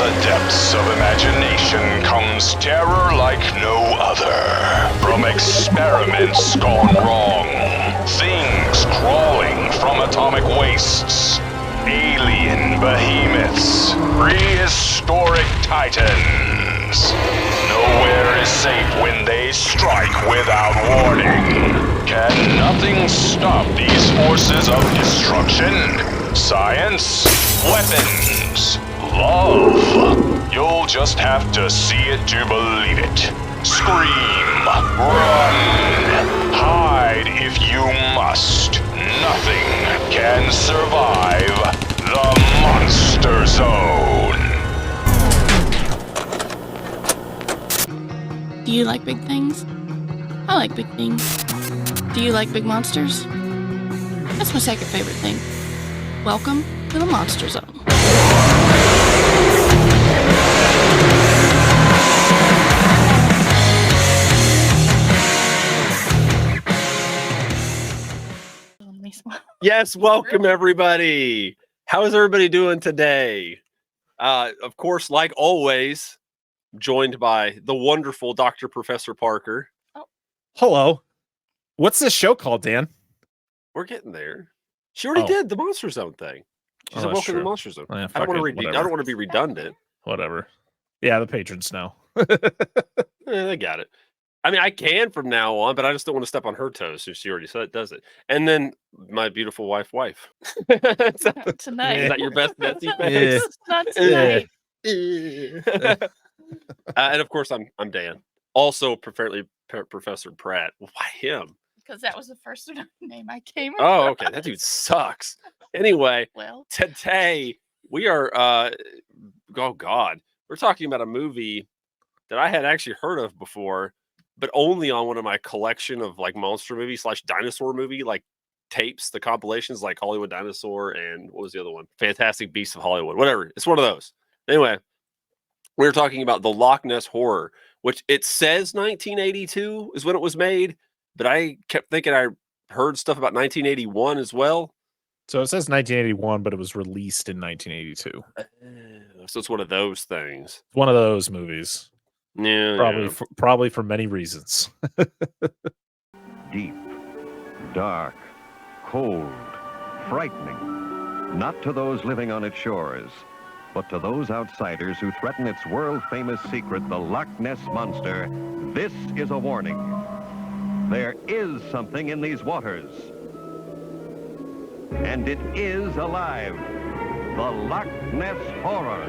the depths of imagination comes terror like no other. From experiments gone wrong, things crawling from atomic wastes, alien behemoths, prehistoric titans. Nowhere is safe when they strike without warning. Can nothing stop these forces of destruction? Science, weapons, love. You'll just have to see it to believe it. Scream, run, hide if you must. Nothing can survive the Monster Zone. Do you like big things? I like big things. Do you like big monsters? That's my second favorite thing. Welcome to the Monster Zone. Yes, welcome everybody. How is everybody doing today? Of course, like always, joined by the wonderful Dr. Professor Parker. Hello. What's this show called, Dan? We're getting there. She already did the Monster Zone thing. She said, "Welcome to the Monster Zone." Yeah, I don't want to be redundant. Whatever. Yeah, the patrons know. They got it. I mean, I can from now on, but I just don't want to step on her toes. So she already does it. And then my beautiful wife. Not tonight. Is that your best Betsy face? Not tonight. And of course, I'm Dan. Also, apparently, Professor Pratt. Why him? Because that was the first name I came up Oh, okay. That dude sucks. Anyway, Well, today we are, oh God, we're talking about a movie that I had actually heard of before, but only on one of my collection of like monster movie / dinosaur movie like tapes, the compilations like Hollywood Dinosaur and what was the other one? Fantastic Beasts of Hollywood, whatever. It's one of those. Anyway, we're talking about the Loch Ness Horror, which it says 1982 is when it was made, but I kept thinking I heard stuff about 1981 as well. So it says 1981, but it was released in 1982. So it's one of those things. One of those movies. Yeah, Probably for many reasons. Deep, dark, cold, frightening. Not to those living on its shores, but to those outsiders who threaten its world-famous secret, the Loch Ness Monster, this is a warning. There is something in these waters. And it is alive. The Loch Ness Horror.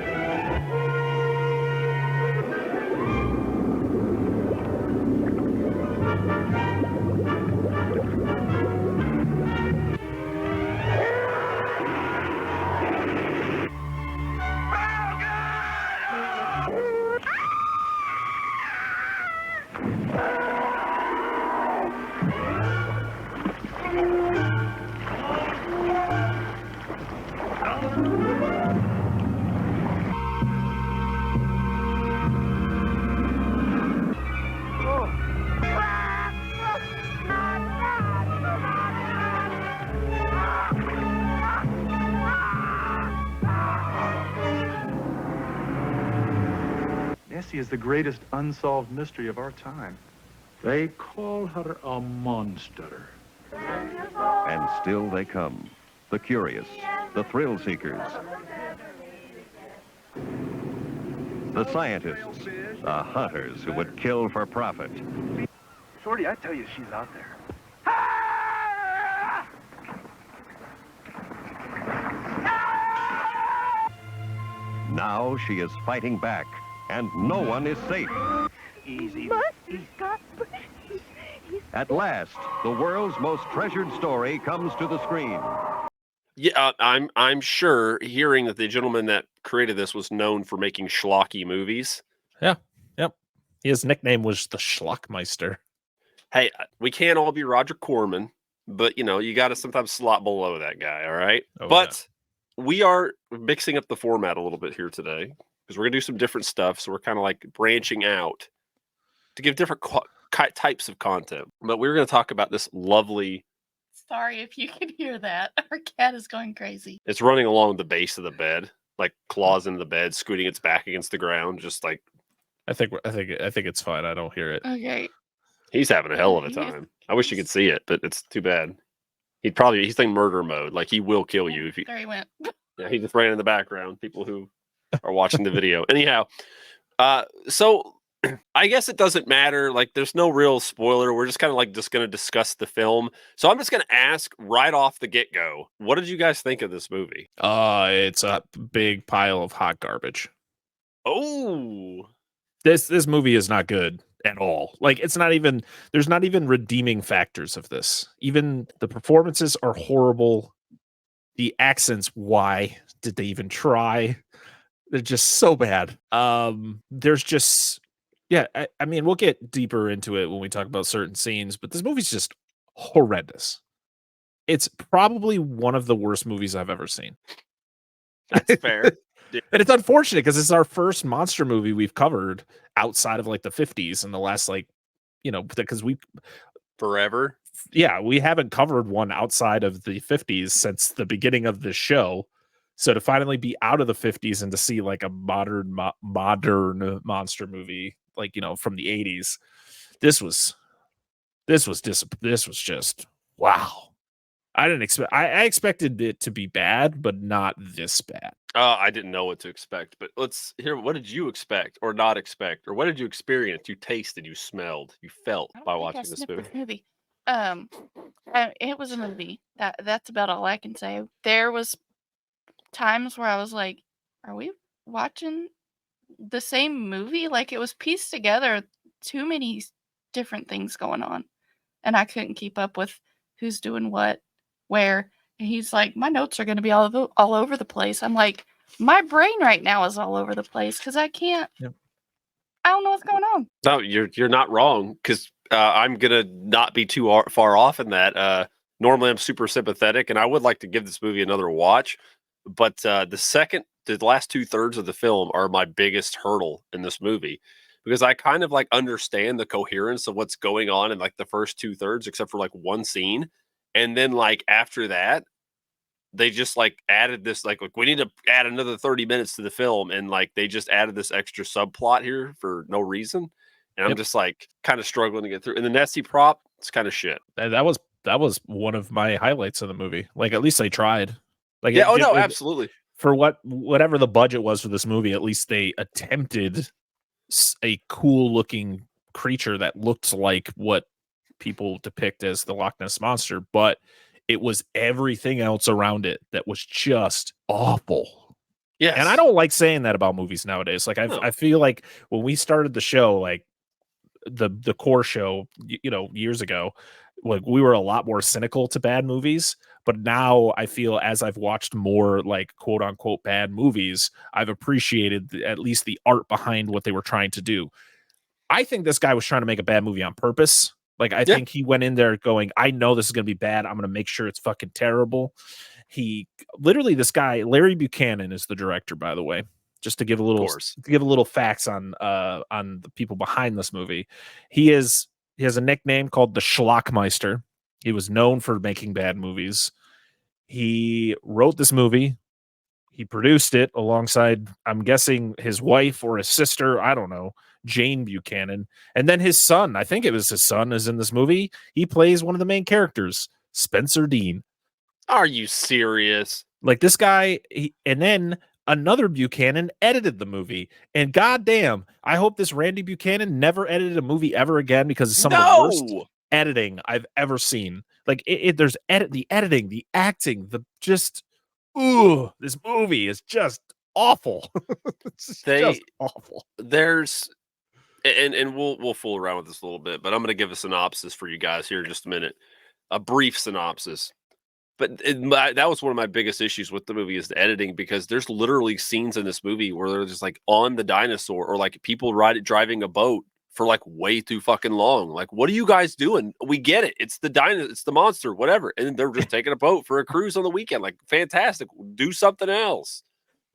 Nessie is the greatest unsolved mystery of our time. They call her a monster. And still they come. The curious, the thrill seekers, the scientists, the hunters who would kill for profit. Shorty, I tell you, she's out there. Now she is fighting back, and no one is safe. Easy. At last, the world's most treasured story comes to the screen. Yeah, I'm sure hearing that the gentleman that created this was known for making schlocky movies. Yeah. Yep. His nickname was the Schlockmeister. Hey, we can't all be Roger Corman, but you got to sometimes slot below that guy. All right, but we are mixing up the format a little bit here today because we're gonna do some different stuff. So we're kind of like branching out to give different types of content. But we're gonna talk about this lovely. Sorry if you can hear that. Our cat is going crazy. It's running along the base of the bed. like claws into the bed, scooting its back against the ground, just like I think it's fine. I don't hear it. Okay. he's having a hell of a He is- time. I wish you could see it, but it's too bad. He's in murder mode. Like he will kill you if you. There he went. Yeah, he just ran in the background. People who are watching the video. Anyhow, so I guess it doesn't matter. Like, there's no real spoiler. We're just kind of like just going to discuss the film. So I'm just going to ask right off the get go, what did you guys think of this movie? It's a big pile of hot garbage. Oh, This movie is not good at all. Like, there's not even redeeming factors of this. Even the performances are horrible. The accents, why did they even try? They're just so bad. There's just, yeah, I mean, we'll get deeper into it when we talk about certain scenes, but this movie's just horrendous. It's probably one of the worst movies I've ever seen. that's fair. And it's unfortunate because it's our first monster movie we've covered outside of like the 50s and the last, like, because Forever. we haven't covered one outside of the 50s since the beginning of this show. So to finally be out of the 50s and to see like a modern monster movie, like, from the 80s, this was just wow. I didn't expect. I expected it to be bad, but not this bad. I didn't know what to expect, but let's hear. What did you expect or not expect, or what did you experience? You tasted, you smelled, you felt I don't by think I watching this sniffed movie. this movie. It was a movie. That's about all I can say. There was times where I was like, "Are we watching the same movie?" Like, it was pieced together. Too many different things going on, and I couldn't keep up with who's doing what, where. And he's like, "My notes are going to be all over the place." I'm like, "My brain right now is all over the place because I can't. Yep. I don't know what's going on." No, you're not wrong because I'm gonna not be too far off in that. Normally, I'm super sympathetic, and I would like to give this movie another watch. But the last 2/3 of the film are my biggest hurdle in this movie because I kind of like understand the coherence of what's going on in like the first 2/3, except for like one scene, and then like after that, they just like added this like we need to add another 30 minutes to the film, and like they just added this extra subplot here for no reason, and I'm Yep. just like kind of struggling to get through. And the Nessie prop, it's kind of shit. That was one of my highlights of the movie. Like, at least they tried. Like, Yeah. Oh no, absolutely. For whatever the budget was for this movie, at least they attempted a cool looking creature that looked like what people depict as the Loch Ness monster, but it was everything else around it that was just awful. Yes. And I don't like saying that about movies nowadays. Like, No. I feel like when we started the show, like the core show, years ago, like, we were a lot more cynical to bad movies. But now I feel, as I've watched more like quote unquote bad movies, I've appreciated at least the art behind what they were trying to do. I think this guy was trying to make a bad movie on purpose. Like, I think he went in there going, I know this is going to be bad. I'm going to make sure it's fucking terrible. This guy, Larry Buchanan, is the director, by the way, just to give a little facts on the people behind this movie. He has a nickname called the Schlockmeister. He was known for making bad movies. He wrote this movie. He produced it alongside, I'm guessing, his wife or his sister. I don't know. Jane Buchanan. And then his son, I think it was his son, is in this movie. He plays one of the main characters, Spencer Dean. Are you serious? Like, this guy, and then another Buchanan edited the movie. And goddamn, I hope this Randy Buchanan never edited a movie ever again, because it's some of the worst editing I've ever seen. Like, there's the editing, the acting, this movie is just awful. It's just awful. There's and we'll fool around with this a little bit, but I'm going to give a synopsis for you guys here in just a minute. A brief synopsis. But that was one of my biggest issues with the movie, is the editing, because there's literally scenes in this movie where they're just like on the dinosaur, or like people driving a boat for like way too fucking long. Like, what are you guys doing? We get it. It's it's the monster, whatever. And they're just taking a boat for a cruise on the weekend. Like, fantastic. Do something else.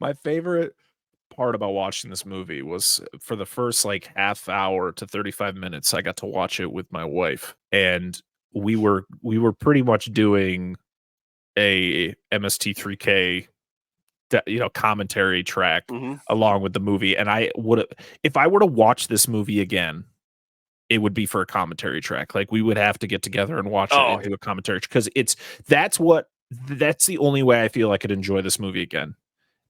My favorite part about watching this movie was, for the first like half hour to 35 minutes, I got to watch it with my wife, and we were pretty much doing a MST3K commentary track Mm-hmm. along with the movie. And I would, if I were to watch this movie again, it would be for a commentary track. Like we would have to get together and watch it and do a commentary, because that's the only way I feel I could enjoy this movie again,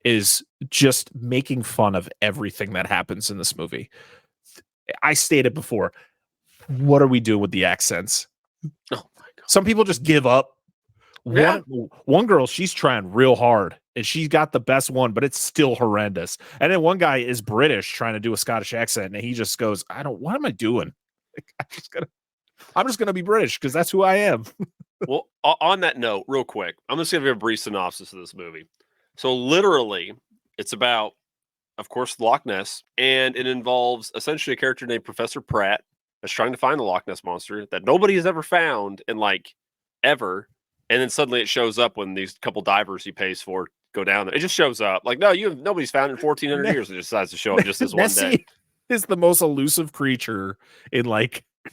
is just making fun of everything that happens in this movie. I stated before, what are we doing with the accents? Oh my God. Some people just give up. Yeah. One girl, she's trying real hard and she's got the best one, but it's still horrendous. And then one guy is British trying to do a Scottish accent, and he just goes, what am I doing? Like, I'm just gonna be British because that's who I am. Well, on that note, real quick, I'm just gonna give a brief synopsis of this movie. So literally, it's about, of course, Loch Ness, and it involves essentially a character named Professor Pratt that's trying to find the Loch Ness monster that nobody has ever found in ever. And then suddenly it shows up when these couple divers he pays for go down there. It just shows up. Like, no, nobody's found it in 1,400 years. It just decides to show up just this one day. Nessie is the most elusive creature in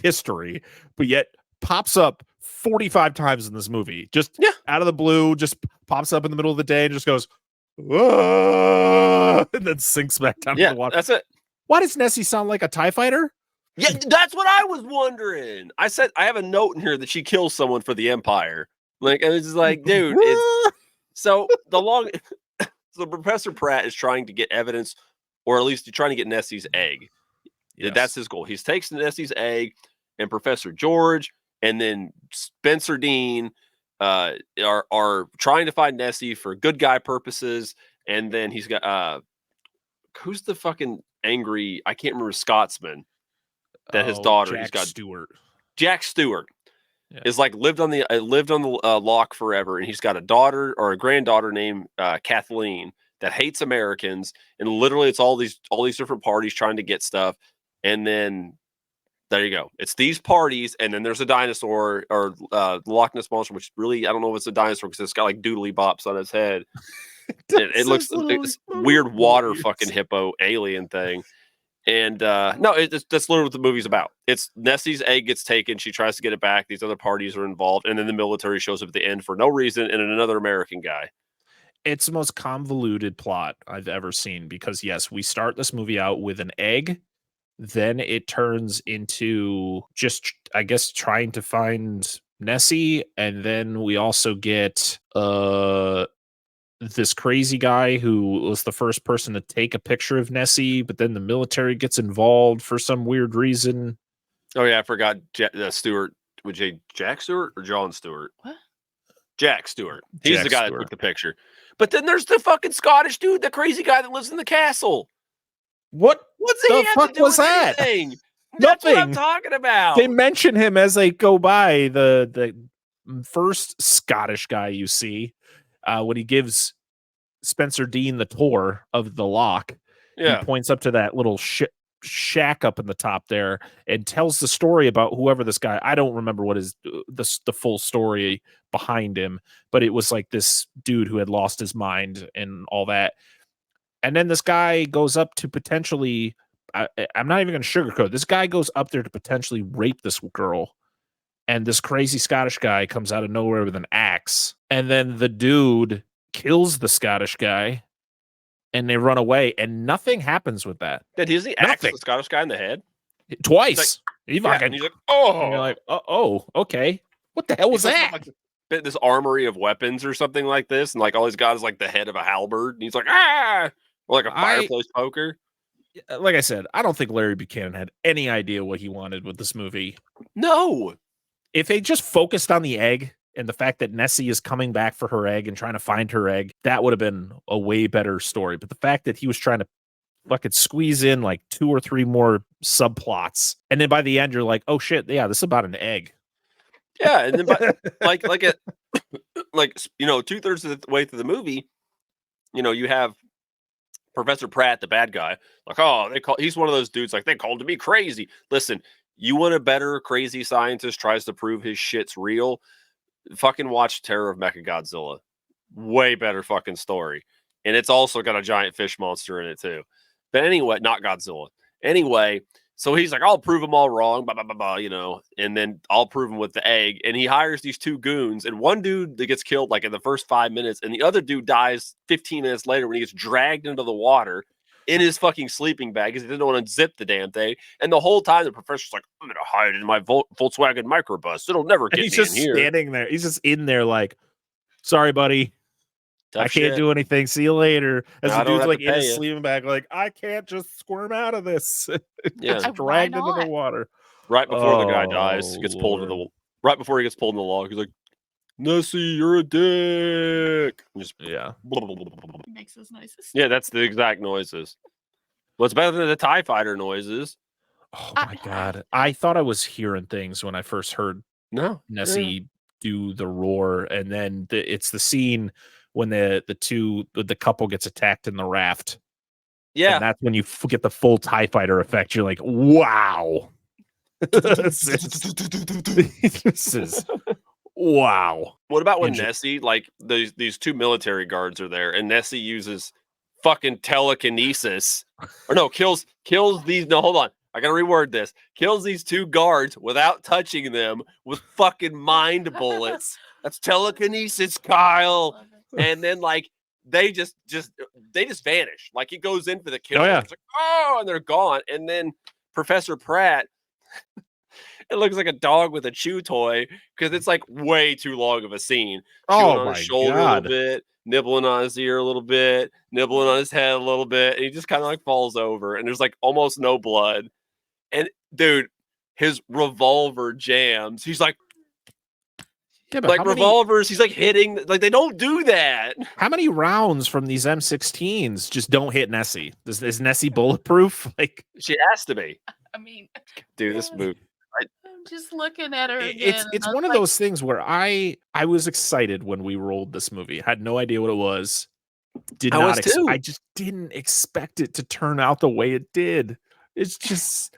history, but yet pops up 45 times in this movie. Just out of the blue, just pops up in the middle of the day and just goes, whoa, and then sinks back down to the water. That's it. Why does Nessie sound like a TIE fighter? Yeah, that's what I was wondering. I said I have a note in here that she kills someone for the Empire. And it's just like, dude, so Professor Pratt is trying to get evidence, or at least he's trying to get Nessie's egg. Yes. That's his goal. He takes Nessie's egg, and Professor George and then Spencer Dean are trying to find Nessie for good guy purposes. And then he's got who's the fucking angry, I can't remember, Scotsman that his daughter, Jack he's got Jack Stewart. Is lived on the loch forever, and he's got a daughter or a granddaughter named Kathleen that hates Americans, and literally it's all these different parties trying to get stuff, and then there you go. It's these parties, and then there's a dinosaur or the Loch Ness monster, which really I don't know if it's a dinosaur because it's got doodly bops on its head. It looks like this weird water fucking hippo alien thing. And no, that's literally what the movie's about. It's Nessie's egg gets taken. She tries to get it back. These other parties are involved. And then the military shows up at the end for no reason, and another American guy. It's the most convoluted plot I've ever seen because, yes, we start this movie out with an egg. Then it turns into just, I guess, trying to find Nessie. And then we also get this crazy guy who was the first person to take a picture of Nessie, but then the military gets involved for some weird reason. Oh yeah, I forgot Stewart. Would Jack Stewart or John Stewart? What? Jack Stewart. He's Jack the guy Stewart. that took the picture. But then there's the fucking Scottish dude, the crazy guy that lives in the castle. What's he the have fuck to do was with that? anything? That's what I'm Nothing. talking about. They mention him as they go by, the first Scottish guy you see when he gives Spencer Dean the tour of the loch. Yeah. He points up to that little shack up in the top there and tells the story about whoever this guy, I don't remember what is the full story behind him, but it was like this dude who had lost his mind and all that. And then this guy goes up to potentially, I'm not even going to sugarcoat, this guy goes up there to potentially rape this girl. And this crazy Scottish guy comes out of nowhere with an axe. And then the dude kills the Scottish guy and they run away, and nothing happens with that. Did he axe the Scottish guy in the head? Twice. And he's like, oh. And you're like, oh, okay. What the hell was that? This armory of weapons or something like this, and all he's got is the head of a halberd, and he's like, or like a fireplace poker. Like I said, I don't think Larry Buchanan had any idea what he wanted with this movie. No. If they just focused on the egg and the fact that Nessie is coming back for her egg and trying to find her egg, that would have been a way better story. But the fact that he was trying to fucking squeeze in 2 or 3 more subplots, and then by the end you're like, oh shit, yeah, this is about an egg. Yeah, and then like 2/3 of the way through the movie, you have Professor Pratt, the bad guy, he's one of those dudes they called me crazy. Listen, you want a better crazy scientist tries to prove his shit's real? Fucking watch Terror of Mechagodzilla. Way better fucking story. And it's also got a giant fish monster in it too. But anyway, not Godzilla. Anyway, So he's like, I'll prove them all wrong, blah, blah, blah, blah, you know, and then I'll prove them with the egg. And he hires these 2 goons, and one dude that gets killed like in the first 5 minutes, and the other dude dies 15 minutes later when he gets dragged into the water in his fucking sleeping bag because he didn't want to zip the damn thing. And the whole time the professor's like, I'm going to hide in my Volkswagen microbus. It'll never get he's me just in here. standing there. He's just in there like, sorry, buddy. Tough I can't shit. do anything. See you later. As I the don't dude's have like to in pay his you. sleeping bag, like, I can't just squirm out of this. Yeah. Gets Why dragged into the not? water. Right before the guy dies, Oh, gets pulled to Lord. right before he gets pulled in the log, he's like, Nessie, you're a dick. And just Yeah. Makes those noises. Yeah, that's the exact noises. Well, it's better than the TIE fighter noises. Oh I- my God. I thought I was hearing things when I first heard No. Nessie do the roar, and then it's the scene when the couple gets attacked in the raft. Yeah. And that's when you get the full TIE fighter effect. You're like, wow. This is wow. What about when Andrew- Nessie, like these 2 military guards are there, and Nessie uses fucking telekinesis, or no, kills these. No, hold on, I gotta reword this. Kills these 2 guards without touching them with fucking mind bullets. That's telekinesis, Kyle. Love it. And then like they just vanish. Like he goes in for the kill. Oh, yeah. It's like, oh, and they're gone. And then Professor Pratt. It looks like a dog with a chew toy because it's like way too long of a scene. Chewing Oh on my his shoulder a God. little bit, nibbling on his ear a little bit, nibbling on his head a little bit, and he just kind of like falls over. And there's like almost no blood. And dude, his revolver jams. He's like Yeah, but like revolvers. He's like hitting. Like they don't do that. how many rounds from these M16s just don't hit Nessie? Is Nessie bulletproof? Like, She has to be. I mean, Dude, this yes. movie. I'm just looking at her again. it's and I one was of like, those things where I was excited when we rolled this movie. Had no idea what it was. I was too. I just didn't expect it to turn out the way it did. It's just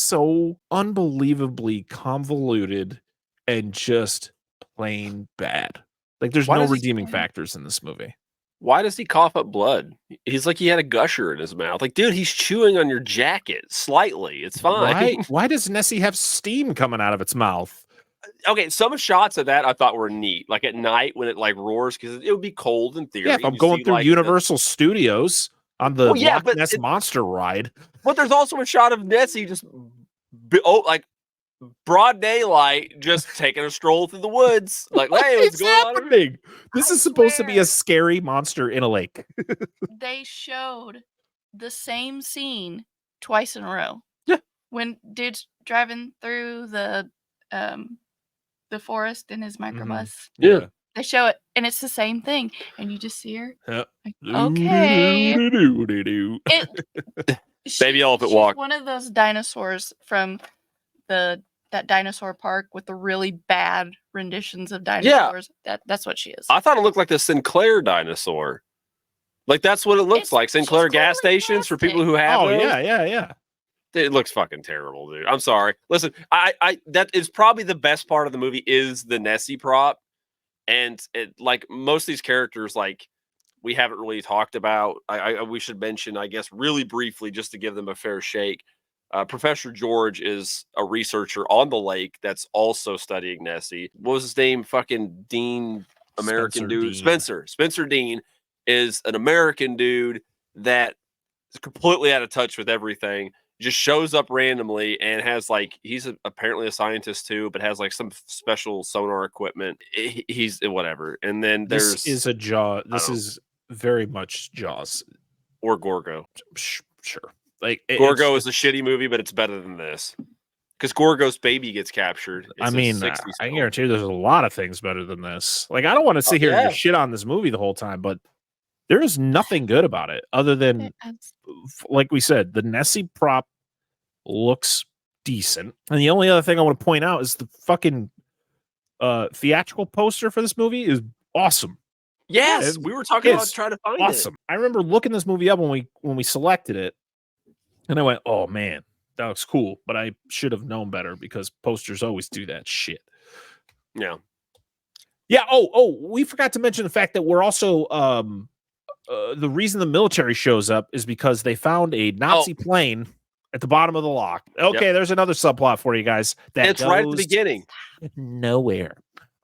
so unbelievably convoluted and just plain bad. Like there's Why no does he- redeeming factors in this movie. Why does he cough up blood? He's like he had a gusher in his mouth. Like, dude, he's chewing on your jacket slightly. It's fine. Why does Nessie have steam coming out of its mouth? Okay, some shots of that I thought were neat. Like at night when it like roars, because it would be cold in theory. Yeah, if I'm You going see, through like, Universal Studios on the Well, yeah, Loch but Ness Monster ride. but there's also a shot of Nessie just like broad daylight, just taking a stroll through the woods. Like, hey, what's It's going on? happening? This I is supposed to be a swear. scary monster in a lake. they showed the same scene twice in a row. Yeah. When dude's driving through the forest in his microbus, Yeah. they show it, and it's the same thing, and you just see her. Yep. Like, okay. Doo-doo-doo-doo-doo. Baby elephant she's walk. one of those dinosaurs from that dinosaur park with the really bad renditions of dinosaurs. That's what she is. I thought it looked like the Sinclair dinosaur. Like that's what it looks It's- like. Sinclair she's gas clearly stations for people plastic. who have Oh those. yeah. It looks fucking terrible, dude. I'm sorry. Listen, I that is probably the best part of the movie is the Nessie prop, and it like most of these characters like we haven't really talked about. We should mention, I guess, really briefly just to give them a fair shake. Professor George is a researcher on the lake that's also studying Nessie. What was his name? Fucking Dean, American Spencer dude. Dean. Spencer Dean is an American dude that is completely out of touch with everything. Just shows up randomly and has like he's apparently a scientist too, but has like some special sonar equipment. He's whatever. And then there's This is a Jaw. This don't know. is very much Jaws. or Gorgo. Sure. Like Gorgo is a shitty movie, but it's better than this. Because Gorgo's baby gets captured. I It's a mean, 60s I film. guarantee you there's a lot of things better than this. Like, I don't want to sit here and just shit on this movie the whole time, but there is nothing good about it other than, like we said, the Nessie prop looks decent. And the only other thing I want to point out is the fucking theatrical poster for this movie is awesome. Yes, It we were talking about is trying to find Awesome. I remember looking this movie up when we selected it, and I went, "Oh man, that looks cool." But I should have known better because posters always do that shit. it. Yeah. Yeah. Oh, we forgot to mention the fact that we're also the reason the military shows up is because they found a Nazi plane at the bottom of the lock. Okay, there's another subplot for you guys. It's right at the beginning. Nowhere.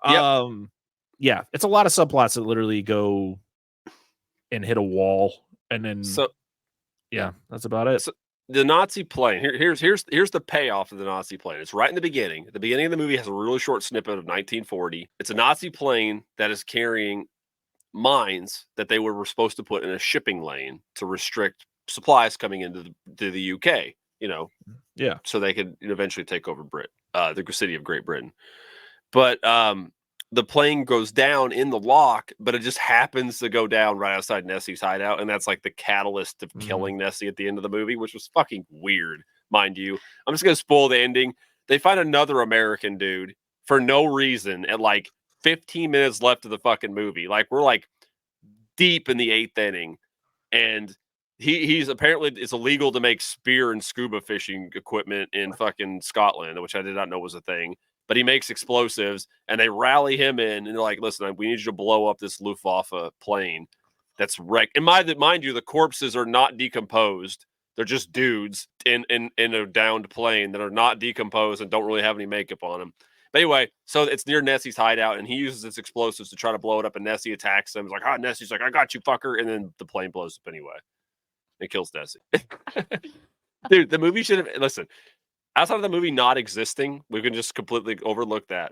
Yep. Yeah, it's a lot of subplots that literally go and hit a wall, and then yeah, that's about it. So the Nazi plane. Here's the payoff of the Nazi plane. It's right in the beginning. The beginning of the movie has a really short snippet of 1940. It's a Nazi plane that is carrying mines that they were supposed to put in a shipping lane to restrict supplies coming into the UK. So they could eventually take over the city of Great Britain. But the plane goes down in the lock, but it just happens to go down right outside Nessie's hideout, and that's like the catalyst of killing Nessie at the end of the movie, which was fucking weird, mind you. I'm just gonna spoil the ending. They find another American dude for no reason at like 15 minutes left of the fucking movie. Like we're like deep in the 8th inning, and he's apparently it's illegal to make spear and scuba fishing equipment in fucking Scotland, which I did not know was a thing. But he makes explosives, and they rally him in, and they're like, "Listen, we need you to blow up this Luftwaffe plane that's wrecked." And mind you, the corpses are not decomposed; they're just dudes in a downed plane that are not decomposed and don't really have any makeup on them. But anyway, so it's near Nessie's hideout, and he uses his explosives to try to blow it up, and Nessie attacks him. He's like, Nessie's like, "I got you, fucker," and then the plane blows up anyway. It kills Nessie. Dude, the movie should have listen. Outside of the movie not existing, we can just completely overlook that.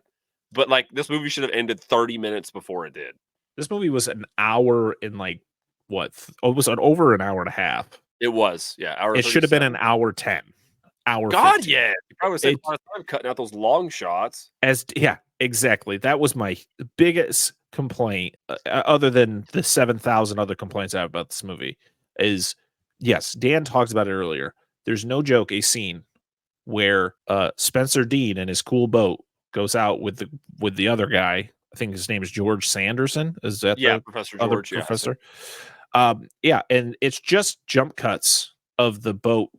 But like this movie should have ended 30 minutes before it did. This movie was an hour and like what? It was over an hour and a half. It was, yeah. It should have been an hour 10. God, 15. yeah. You probably spent a lot of time cutting out those long shots. Exactly. That was my biggest complaint, other than the 7,000 other complaints I have about this movie. Is yes, Dan talks about it earlier. There's no joke a scene where Spencer Dean and his cool boat goes out with the other guy. I think his name is George Sanderson. Is that Professor other George? Professor? And it's just jump cuts of the boat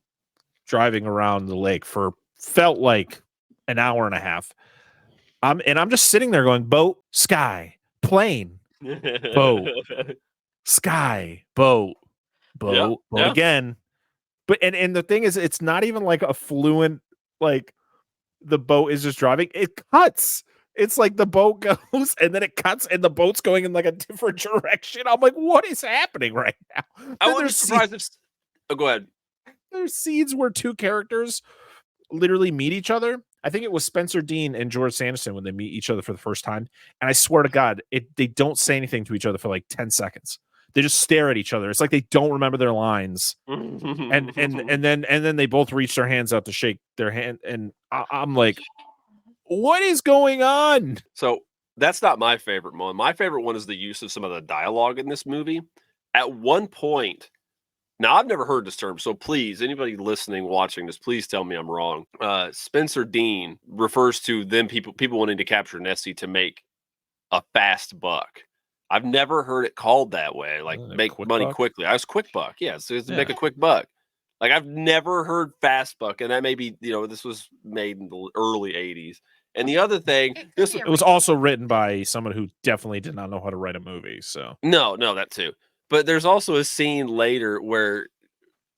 driving around the lake for felt like an hour and a half. I'm just sitting there going, boat, sky, plane, boat, sky, boat, boat again. But and the thing is, it's not even like a fluent, like the boat is just driving. It cuts. It's like the boat goes and then it cuts and the boat's going in like a different direction. I'm like, what is happening right now? I wouldn't be surprised if. Oh, go ahead. There's scenes where two characters literally meet each other. I think it was Spencer Dean and George Sanderson when they meet each other for the first time. And I swear to God, they don't say anything to each other for like 10 seconds. They just stare at each other. It's like they don't remember their lines, and then they both reach their hands out to shake their hand, and I'm like, what is going on? So that's not my favorite one. My favorite one is the use of some of the dialogue in this movie. At one point, now I've never heard this term, so please, anybody listening, watching this, please tell me I'm wrong. Spencer Dean refers to them people wanting to capture Nessie to make a fast buck. I've never heard it called that way, like make money quickly. I was quick buck, so it's to make a quick buck. Like I've never heard fast buck, and that may be this was made in the early '80s. And the other thing, it was also written by someone who definitely did not know how to write a movie. So no, that too. But there's also a scene later where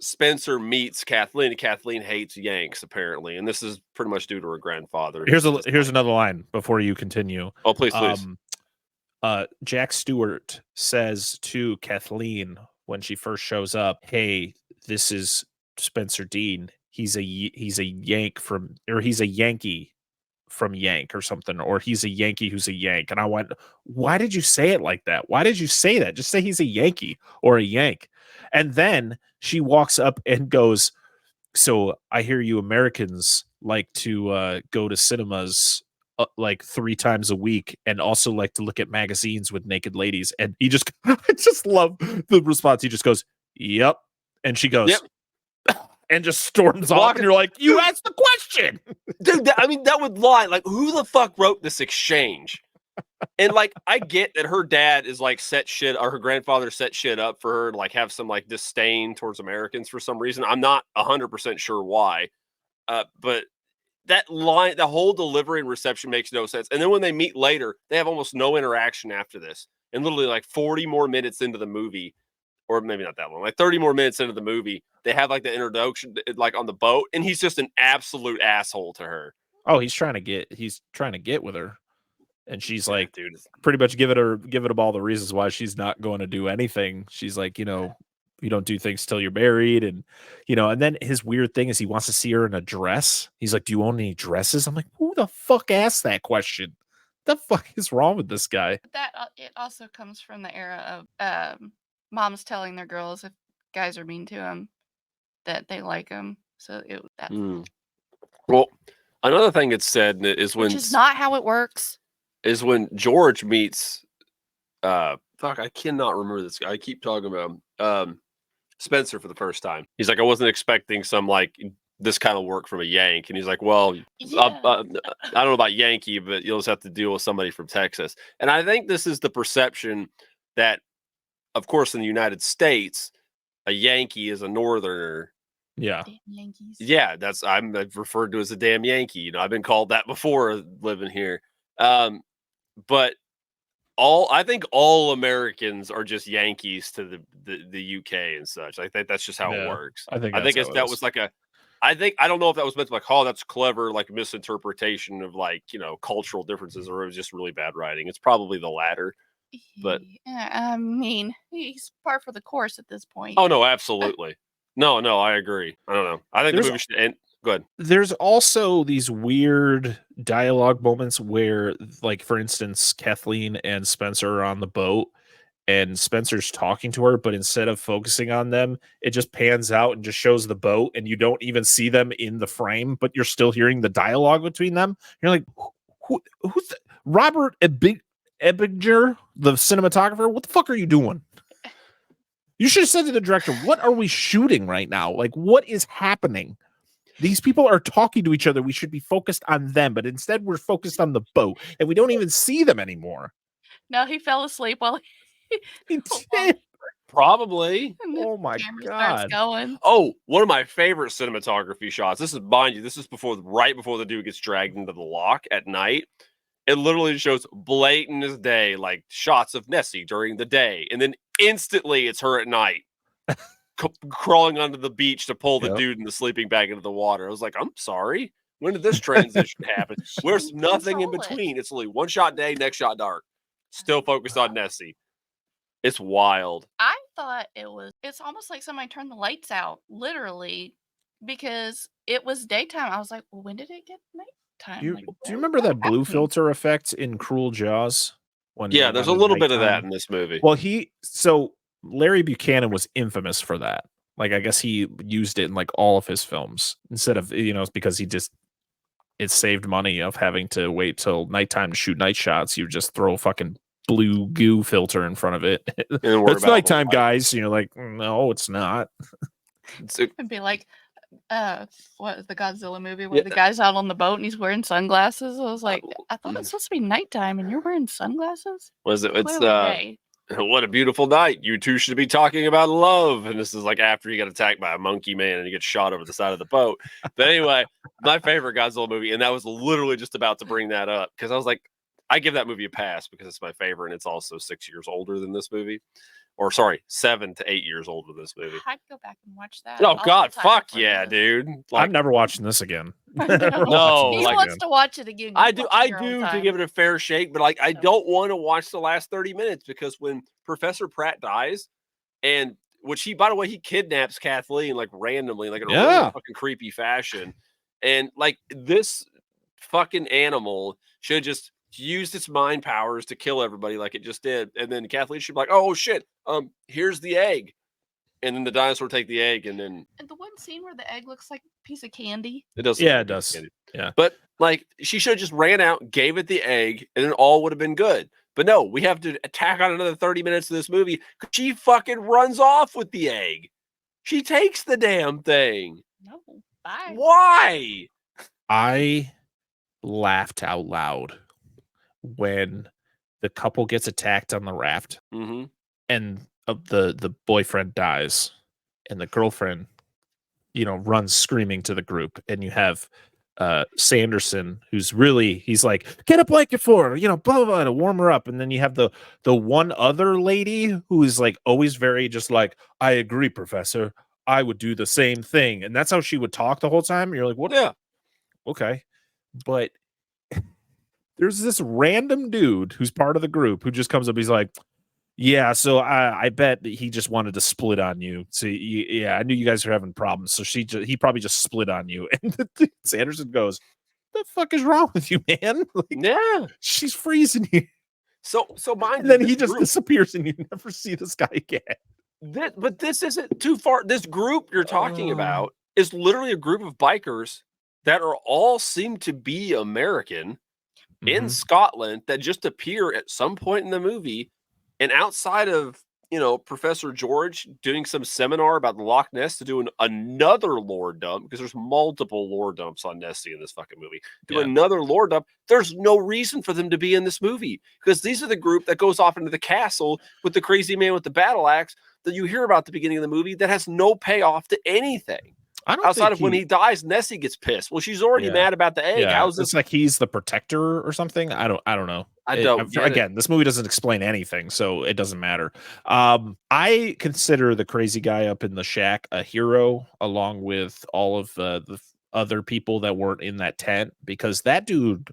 Spencer meets Kathleen. And Kathleen hates Yanks apparently, and this is pretty much due to her grandfather. Here's another line before you continue. Oh, please. Jack Stewart says to Kathleen when she first shows up, "Hey, this is Spencer Dean. He's a Yank from, or he's a Yankee from Yank or something, or he's a Yankee who's a Yank." And I went, "Why did you say it like that? Why did you say that? Just say he's a Yankee or a Yank." And then she walks up and goes, "So I hear you Americans like to go to cinemas like 3 times a week and also like to look at magazines with naked ladies." And he just, I just love the response. He just goes, "Yep." And she goes, "Yep," and just storms off. And you're like, you asked the question. Dude, that would lie. Like, who the fuck wrote this exchange? And like, I get that her dad is like her grandfather set shit up for her to like have some like disdain towards Americans for some reason. I'm not 100% sure why. But that line, the whole delivery and reception makes no sense. And then when they meet later, they have almost no interaction after this. And literally like 40 more minutes into the movie, or maybe not that long, like 30 more minutes into the movie, they have like the introduction, like on the boat, and he's just an absolute asshole to her. Oh, he's trying to get with her, and she's Yeah, like, dude. pretty much giving him all the reasons why she's not going to do anything. She's like, you don't do things till you're married, and and then his weird thing is he wants to see her in a dress. He's like, do you own any dresses? I'm like, who the fuck asked that question? The fuck is wrong with this guy? That it also comes from the era of moms telling their girls if guys are mean to them that they like them. So that's Well, another thing it's said is which is not how it works. is when George meets fuck, I cannot remember this guy. I keep talking about him. Spencer for the first time. He's like, I wasn't expecting some like this kind of work from a Yank, and he's like, well, Yeah. I don't know about Yankee, but you'll just have to deal with somebody from Texas. And I think this is the perception that, of course, in the United States, a Yankee is a Northerner. Yeah. Damn Yankees. Yeah, I'm referred to as a damn Yankee. I've been called that before living here. But I think all Americans are just Yankees to the UK and such. I think that's just how it works. I think that was like I don't know if that was meant to like, oh, that's clever, like misinterpretation of like, cultural differences, or it was just really bad writing. It's probably the latter. But I mean, he's par for the course at this point. oh no, absolutely. No, I agree. I don't know. I think the movie should end. Go ahead. There's also these weird dialogue moments where, like, for instance, Kathleen and Spencer are on the boat and Spencer's talking to her, but instead of focusing on them, it just pans out and just shows the boat, and you don't even see them in the frame, but you're still hearing the dialogue between them. You're like, who's Robert Ebinger, the cinematographer? What the fuck are you doing? You should have said to the director, what are we shooting right now? Like, what is happening? These people are talking to each other. We should be focused on them, but instead we're focused on the boat, and we don't even see them anymore. No, he fell asleep while He did. Probably. Oh my camera starts god. going. Oh, one of my favorite cinematography shots. This is, mind you, this is right before the dude gets dragged into the lock at night. It literally shows blatant as day, like shots of Nessie during the day, and then instantly it's her at night, crawling onto the beach to pull the dude in the sleeping bag into the water. I was like, I'm sorry. When did this transition happen? Where's nothing in between? It's only one shot day, next shot dark. Still focused on Nessie. It's wild. I thought it's almost like somebody turned the lights out, literally, because it was daytime. I was like, well, when did it get nighttime? Do you remember that blue filter effect in Cruel Jaws? Yeah, there's a little bit of that in this movie. Well, Larry Buchanan was infamous for that. Like, I guess he used it in like all of his films instead of, it's because it saved money of having to wait till nighttime to shoot night shots. You just throw a fucking blue goo filter in front of it. It's nighttime, guys. You're like, no, it's not. It'd be like, what is the Godzilla movie where the guy's out on the boat and he's wearing sunglasses? I was like, I thought it's supposed to be nighttime and you're wearing sunglasses? Was it? It's day. What a beautiful night. You two should be talking about love. And this is like after he got attacked by a monkey man and he gets shot over the side of the boat. But anyway, my favorite Godzilla movie, and that was literally just about to bring that up because I was like, I give that movie a pass because it's my favorite, and it's also 6 years older than this movie. Or sorry, 7 to 8 years older than this movie. I'd go back and watch that. Oh God, fuck yeah, dude! Like, I'm never watching this again. No, he wants to watch it again. I do to give it a fair shake, but like I don't want to watch the last 30 minutes because when Professor Pratt dies, and which he, by the way, he kidnaps Kathleen like randomly, like in a really fucking creepy fashion, and like this fucking animal should just used its mind powers to kill everybody like it just did, and then Kathleen should be like, oh shit, here's the egg, and then the dinosaur take the egg, and then the one scene where the egg looks like a piece of candy. It does. Yeah, it does. Yeah, but like she should have just ran out, gave it the egg, and then all would have been good. But no, we have to attack on another 30 minutes of this movie. She fucking runs off with the egg. She takes the damn thing. No, bye. Why? I laughed out loud when the couple gets attacked on the raft and the boyfriend dies and the girlfriend runs screaming to the group, and you have Sanderson, who's really, he's like, get a blanket for her, blah, blah, blah, to warm her up. And then you have the one other lady who is like always very just like, I agree, Professor, I would do the same thing. And that's how she would talk the whole time. And you're like, what? Yeah. Okay. But there's this random dude who's part of the group who just comes up. He's like, yeah, so I bet that he just wanted to split on you. So yeah, I knew you guys were having problems. So he probably just split on you. And Sanderson goes, "The fuck is wrong with you, man? Like, Yeah. she's freezing you." So mind And then you, he this just group- disappears, and you never see this guy again. But this isn't too far. This group you're talking about is literally a group of bikers that are all seem to be American in Scotland that just appear at some point in the movie. And outside of, Professor George doing some seminar about the Loch Ness to do another lore dump, because there's multiple lore dumps on Nessie in this fucking movie, another lore dump, there's no reason for them to be in this movie, because these are the group that goes off into the castle with the crazy man with the battle axe that you hear about at the beginning of the movie that has no payoff to anything. I don't Outside think of when he dies, Nessie gets pissed. Well, she's already mad about the egg. Yeah, How's it's this? like he's the protector or something. I don't know. I don't get it. Again, this movie doesn't explain anything, so it doesn't matter. I consider the crazy guy up in the shack a hero, along with all of the other people that weren't in that tent, because that dude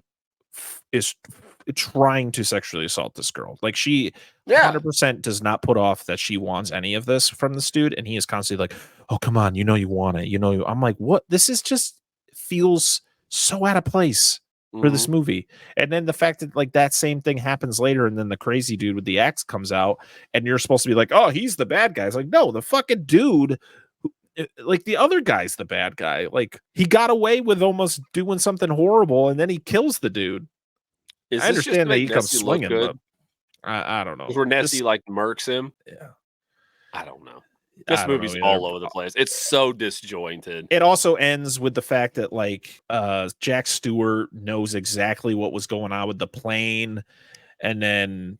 is trying to sexually assault this girl. Like, she 100% does not put off that she wants any of this from this dude, and he is constantly like, oh, come on, you want it, I'm like, what? This is just feels so out of place for this movie. And then the fact that like that same thing happens later, and then the crazy dude with the axe comes out, and you're supposed to be like, oh, he's the bad guy. It's like, no, the fucking dude, like the other guy's the bad guy. Like, he got away with almost doing something horrible, and then he kills the dude. I understand that he comes swinging, but I don't know. Where Nessie like murks him. Yeah, I don't know. This movie's all over the place. It's so disjointed. It also ends with the fact that like Jack Stewart knows exactly what was going on with the plane, and then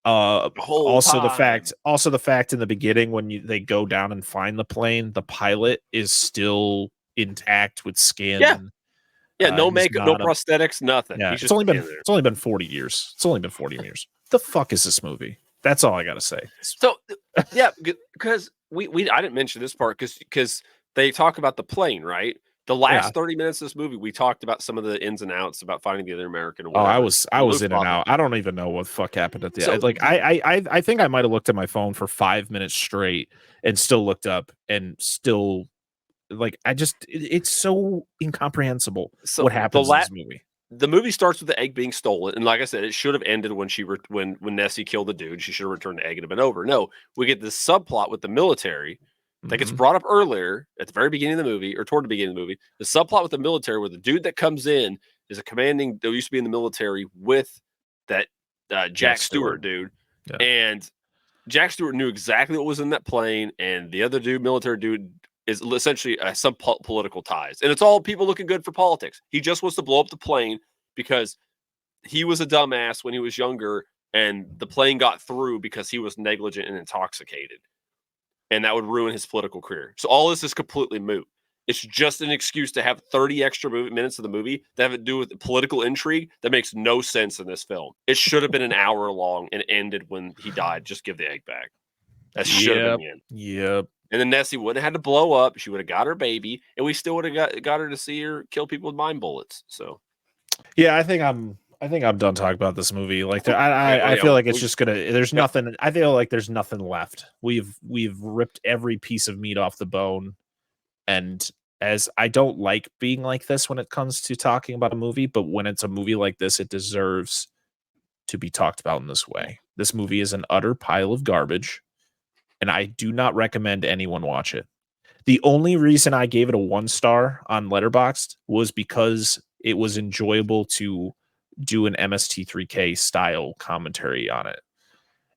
also the fact in the beginning when they go down and find the plane, the pilot is still intact with skin. Yeah, no makeup, no prosthetics, nothing. Yeah, it's only been 40 years. It's only been 40 years. The fuck is this movie? That's all I gotta say. So yeah, because I didn't mention this part because they talk about the plane, right? The last 30 minutes of this movie, we talked about some of the ins and outs about finding the other American. Or I was in and out. I don't even know what the fuck happened at the end. Like I think I might have looked at my phone for 5 minutes straight and still looked up and still. Like, it's so incomprehensible what happens in this movie. The movie starts with the egg being stolen, and like I said, it should have ended when when Nessie killed the dude. She should have returned the egg and have been over. No, we get this subplot with the military that gets brought up earlier at the very beginning of the movie, or toward the beginning of the movie. The subplot with the military, where the dude that comes in is a commanding that used to be in the military with that Jack Stewart dude, and Jack Stewart knew exactly what was in that plane, and the other dude, military dude, is essentially some political ties. And it's all people looking good for politics. He just wants to blow up the plane because he was a dumbass when he was younger, and the plane got through because he was negligent and intoxicated. And that would ruin his political career. So all this is completely moot. It's just an excuse to have 30 extra minutes of the movie that have to do with political intrigue that makes no sense in this film. It should have been an hour long and ended when he died. Just give the egg back. That should have been the end. Yep. And then Nessie wouldn't have had to blow up. She would have got her baby, and we still would have got her to see her kill people with mind bullets. So, yeah, I think I'm done talking about this movie. Like, I feel like it's just gonna. There's nothing. I feel like there's nothing left. We've ripped every piece of meat off the bone, and as I don't like being like this when it comes to talking about a movie, but when it's a movie like this, it deserves to be talked about in this way. This movie is an utter pile of garbage, and I do not recommend anyone watch it. The only reason I gave it a 1 star on Letterboxd was because it was enjoyable to do an MST3K style commentary on it.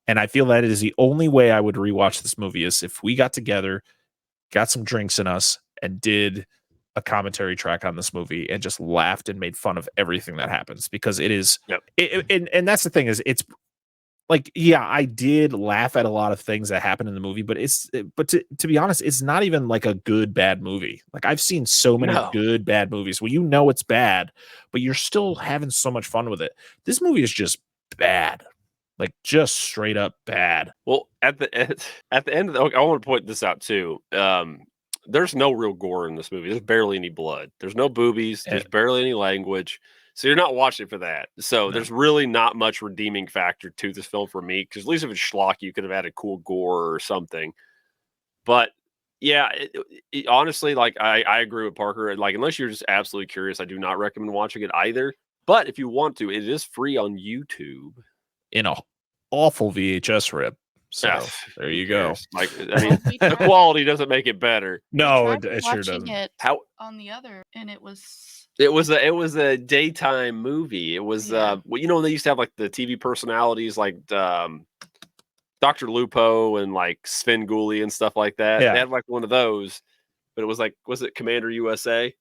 And I feel that it is the only way I would rewatch this movie is if we got together, got some drinks in us, and did a commentary track on this movie and just laughed and made fun of everything that happens, because it is, and that's the thing is, it's like, yeah, I did laugh at a lot of things that happened in the movie, but to be honest, it's not even like a good bad movie. Like, I've seen so many No. good bad movies where you know it's bad, but you're still having so much fun with it. This movie is just bad, like just straight up bad. Well, at the end of I want to point this out too. There's no real gore in this movie. There's barely any blood. There's no boobies. There's barely any language. So you're not watching for that. So there's really not much redeeming factor to this film for me. Because at least if it's schlocky, you could have added cool gore or something. But yeah, honestly, like I agree with Parker. Like, unless you're just absolutely curious, I do not recommend watching it either. But if you want to, it is free on YouTube. In a awful VHS rip. So there you go. Like, I mean, the quality doesn't make it better. No, I it tried sure watching doesn't. it How on the other, and it was it was a daytime movie. It was well, you know, they used to have like the TV personalities like Dr. Lupo and like Sven Gulli and stuff like that. Yeah. They had like one of those, but it was like, was it Commander USA?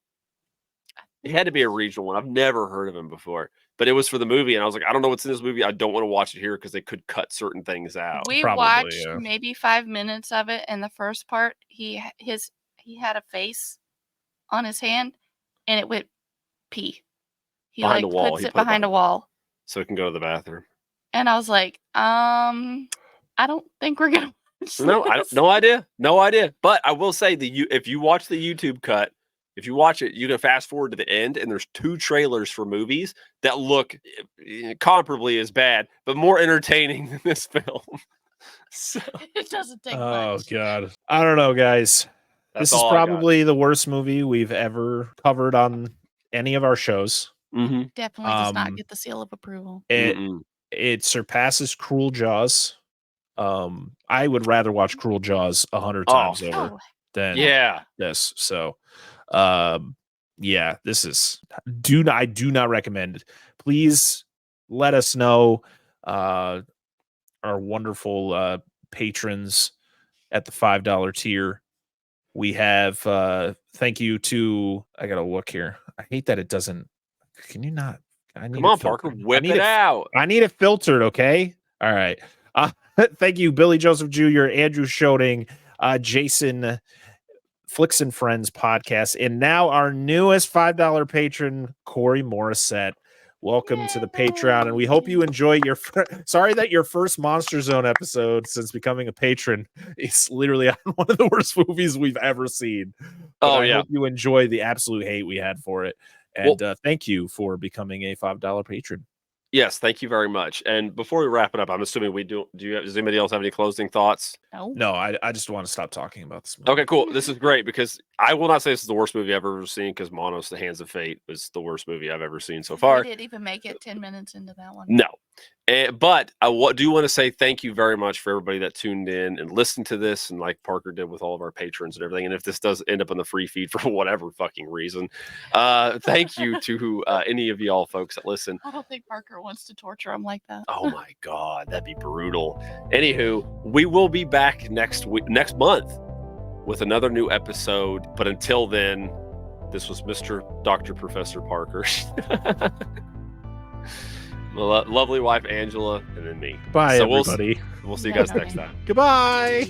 It had to be a regional one. I've never heard of him before, but it was for the movie, and I was like, I don't know what's in this movie. I don't want to watch it here because they could cut certain things out. We Probably, watched yeah. maybe 5 minutes of it, and the first part, he had a face on his hand, and it went pee. He Behind like a wall. puts He it put it behind a wall, so it can go to the bathroom. and I was like, I don't think we're gonna watch No, this. no idea. But I will say if you watch the YouTube cut, if you watch it, you can fast forward to the end, and there's 2 trailers for movies that look comparably as bad, but more entertaining than this film. So, It doesn't take Oh much. God. I don't know, guys. that's This is all I got. probably the worst movie we've ever covered on any of our shows. Mm-hmm. Definitely does not Um, get the seal of approval. It surpasses Cruel Jaws. I would rather watch Cruel Jaws 100 times over than Yeah. this. So, yeah, this is I do not recommend it. Please let us know, our wonderful patrons at the $5 tier. We have thank you to, I gotta look here. I hate that it doesn't. Can you not? I need Come on, it filtered. Parker, whip it out. I need it filtered, okay? All right. Thank you, Billy Joseph Jr., Andrew Shoding, Jason, Flicks and Friends podcast, and now our newest $5 patron, Corey Morissette. Welcome to the Patreon, and we hope you enjoy your. Sorry that your first Monster Zone episode since becoming a patron is literally on one of the worst movies we've ever seen. But I hope you enjoy the absolute hate we had for it, and thank you for becoming a $5 patron. Yes, thank you very much. And before we wrap it up, I'm assuming we do. Does anybody else have any closing thoughts? No, I just want to stop talking about this movie. Okay, cool. This is great because I will not say this is the worst movie I've ever seen because Monos: The Hands of Fate was the worst movie I've ever seen so far. We didn't even make it 10 minutes into that one. No. But I do want to say thank you very much for everybody that tuned in and listened to this, and like Parker did with all of our patrons and everything. And if this does end up on the free feed for whatever fucking reason, thank you to any of y'all folks that listen. I don't think Parker wants to torture him like that. Oh my God, that'd be brutal. Anywho, we will be back next month with another new episode. But until then, this was Mr. Dr. Professor Parker. My lovely wife Angela, and then me. Bye, everybody. We'll see you guys next time. Goodbye.